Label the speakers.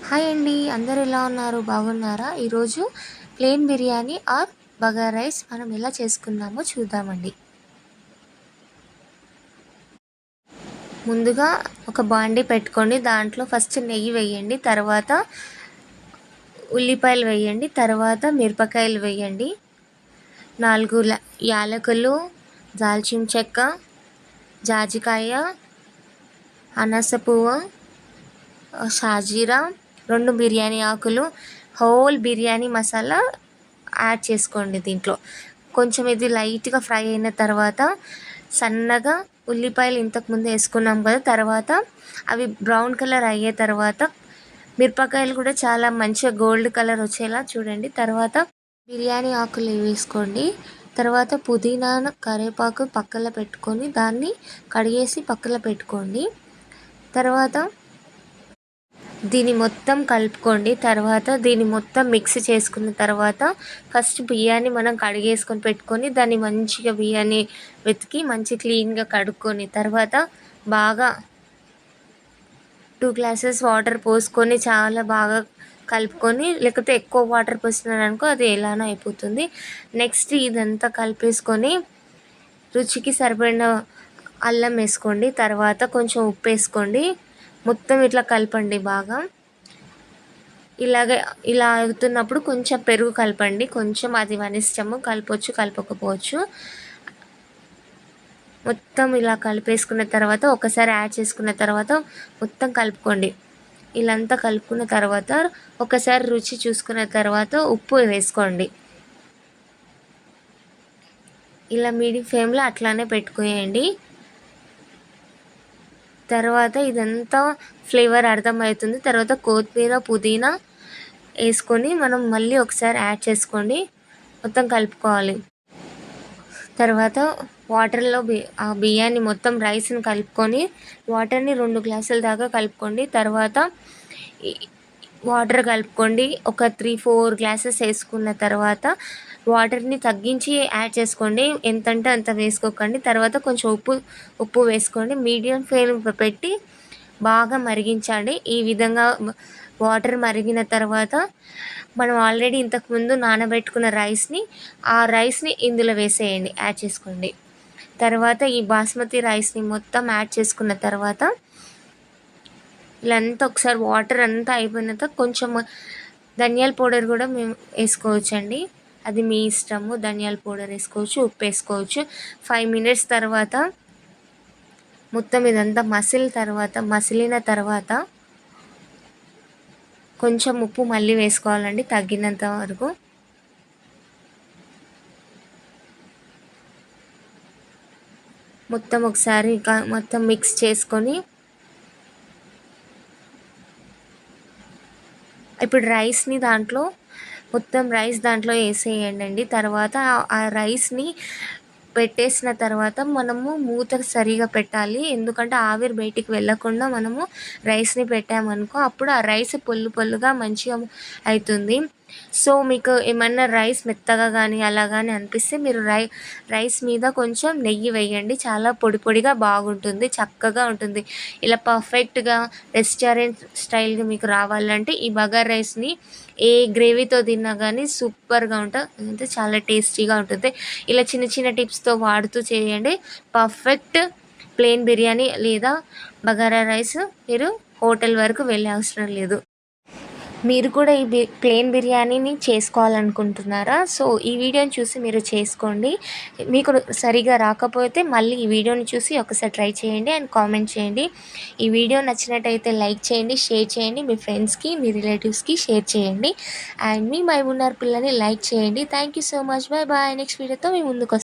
Speaker 1: Hi అండి. అందరూ ఎలా ఉన్నారు? బాగున్నారా? ఈరోజు plain biryani or bagara rice మనం ఎలా చేసుకుందామో చూద్దామండి. ముందుగా ఒక బాండీ పెట్టుకోండి. దాంట్లో ఫస్ట్ నెయ్యి వేయండి. తర్వాత ఉల్లిపాయలు వేయండి. తర్వాత మిరపకాయలు వేయండి. 4 యాలకులు, దాల్చిన చెక్క, జాజికాయ, అనాస పువ్వు, షాజీరా, 2 బిర్యానీ ఆకులు, హోల్ బిర్యానీ మసాలా యాడ్ చేసుకోండి. దీంట్లో కొంచెం ఇది లైట్గా ఫ్రై అయిన తర్వాత సన్నగా ఉల్లిపాయలు ఇంతకుముందు వేసుకున్నాం కదా, తర్వాత అవి బ్రౌన్ కలర్ అయ్యే తర్వాత మిరపకాయలు కూడా చాలా మంచిగా గోల్డ్ కలర్ వచ్చేలా చూడండి. తర్వాత బిర్యానీ ఆకులు వేసుకోండి. తర్వాత పుదీనా, కరివేపాకు పక్కన పెట్టుకొని దాన్ని కడిగేసి పక్కన పెట్టుకోండి. తర్వాత దీన్ని మొత్తం కలుపుకోండి. తర్వాత దీన్ని మొత్తం మిక్స్ చేసుకున్న తర్వాత ఫస్ట్ బియ్యాన్ని మనం కడిగేసుకొని పెట్టుకొని దాన్ని మంచిగా బియ్యాన్ని వెతికి మంచి క్లీన్గా కడుక్కొని తర్వాత బాగా 2 గ్లాసెస్ వాటర్ పోసుకొని చాలా బాగా కలుపుకొని, లేకపోతే ఎక్కువ వాటర్ పోసినారనుకో అది ఎలానో అయిపోతుంది. నెక్స్ట్ ఇదంతా కలిపేసుకొని రుచికి సరిపడిన అల్లం వేసుకోండి. తర్వాత కొంచెం ఉప్పు వేసుకోండి. మొత్తం ఇట్లా కలపండి బాగా. ఇలా అవుతున్నప్పుడు కొంచెం పెరుగు కలపండి. కొంచెం అది మన ఇష్టము, కలపవచ్చు కలపకపోవచ్చు. మొత్తం ఇలా కలిపేసుకున్న తర్వాత ఒకసారి యాడ్ చేసుకున్న తర్వాత మొత్తం కలుపుకోండి. ఇలాంతా కలుపుకున్న తర్వాత ఒకసారి రుచి చూసుకున్న తర్వాత ఉప్పు వేసుకోండి. ఇలా మీడియం ఫ్లేమ్లో అట్లానే పెట్టుకోయండి. తర్వాత ఇదంతా ఫ్లేవర్ అర్థమవుతుంది. తర్వాత కొత్తిమీర, పుదీనా వేసుకొని మనం మళ్ళీ ఒకసారి యాడ్ చేసుకోండి. మొత్తం కలుపుకోవాలి. తర్వాత వాటర్లో ఆ బియ్యాన్ని మొత్తం రైస్ని కలుపుకొని వాటర్ని 2 గ్లాసుల దాకా కలుపుకోండి. తర్వాత వాటర్ కలుపుకోండి. ఒక 3-4 గ్లాసెస్ వేసుకున్న తర్వాత వాటర్ని తగ్గించి యాడ్ చేసుకోండి. ఎంతంటే అంత వేసుకోకండి. తర్వాత కొంచెం ఉప్పు వేసుకోండి. మీడియం ఫ్లేమ్ పెట్టి బాగా మరిగించండి. ఈ విధంగా వాటర్ మరిగిన తర్వాత మనం ఆల్రెడీ ఇంతకుముందు నానబెట్టుకున్న ఆ రైస్ని ఇందులో వేసేయండి, యాడ్ చేసుకోండి. తర్వాత ఈ బాస్మతి రైస్ని మొత్తం యాడ్ చేసుకున్న తర్వాత ఇలా అంతా ఒకసారి వాటర్ అంతా అయిపోయినాక కొంచెం ధనియాల పౌడర్ కూడా మేము వేసుకోవచ్చండి. అది మీ ఇష్టము. ధనియాల పౌడర్ వేసుకోవచ్చు, ఉప్పు వేసుకోవచ్చు. 5 మినిట్స్ తర్వాత మొత్తం ఇదంతా మసిలిన తర్వాత కొంచెం ఉప్పు మళ్ళీ వేసుకోవాలండి, తగ్గినంత వరకు. మొత్తం ఒకసారి మొత్తం మిక్స్ చేసుకొని ఇప్పుడు మొత్తం రైస్ దాంట్లో వేసేయండి. తర్వాత ఆ రైస్ని పెట్టేసిన తర్వాత మనము మూత సరిగా పెట్టాలి. ఎందుకంటే ఆవిరి బయటికి వెళ్ళకుండా మనము రైస్ని పెట్టామనుకో అప్పుడు ఆ రైస్ పొల్లుగా మంచిగా అవుతుంది. సో మీకు ఏమన్నా రైస్ మెత్తగా కానీ అలా కానీ అనిపిస్తే మీరు రైస్ మీద కొంచెం నెయ్యి వేయండి. చాలా పొడిగా బాగుంటుంది, చక్కగా ఉంటుంది. ఇలా పర్ఫెక్ట్గా రెస్టారెంట్ స్టైల్గా మీకు రావాలంటే ఈ బగారా రైస్ని ఏ గ్రేవీతో తిన్నా కానీ సూపర్గా ఉంటుంది, చాలా టేస్టీగా ఉంటుంది. ఇలా చిన్న చిన్న టిప్స్తో వాడుతూ చేయండి. పర్ఫెక్ట్ ప్లెయిన్ బిర్యానీ లేదా బగారా రైస్ మీరు హోటల్ వరకు వెళ్ళే అవసరం లేదు. మీరు కూడా ఈ ప్లెయిన్ బిర్యానీని చేసుకోవాలనుకుంటున్నారా? సో ఈ వీడియోని చూసి మీరు చేసుకోండి. మీకు సరిగా రాకపోతే మళ్ళీ ఈ వీడియోని చూసి ఒకసారి ట్రై చేయండి అండ్ కామెంట్ చేయండి. ఈ వీడియో నచ్చినట్టయితే లైక్ చేయండి, షేర్ చేయండి, మీ ఫ్రెండ్స్కి, మీ రిలేటివ్స్కి షేర్ చేయండి. అండ్ మీ మైమున్నార్ పిల్లని లైక్ చేయండి. Thank you so much. Bye bye. Next వీడియోతో మీ ముందుకు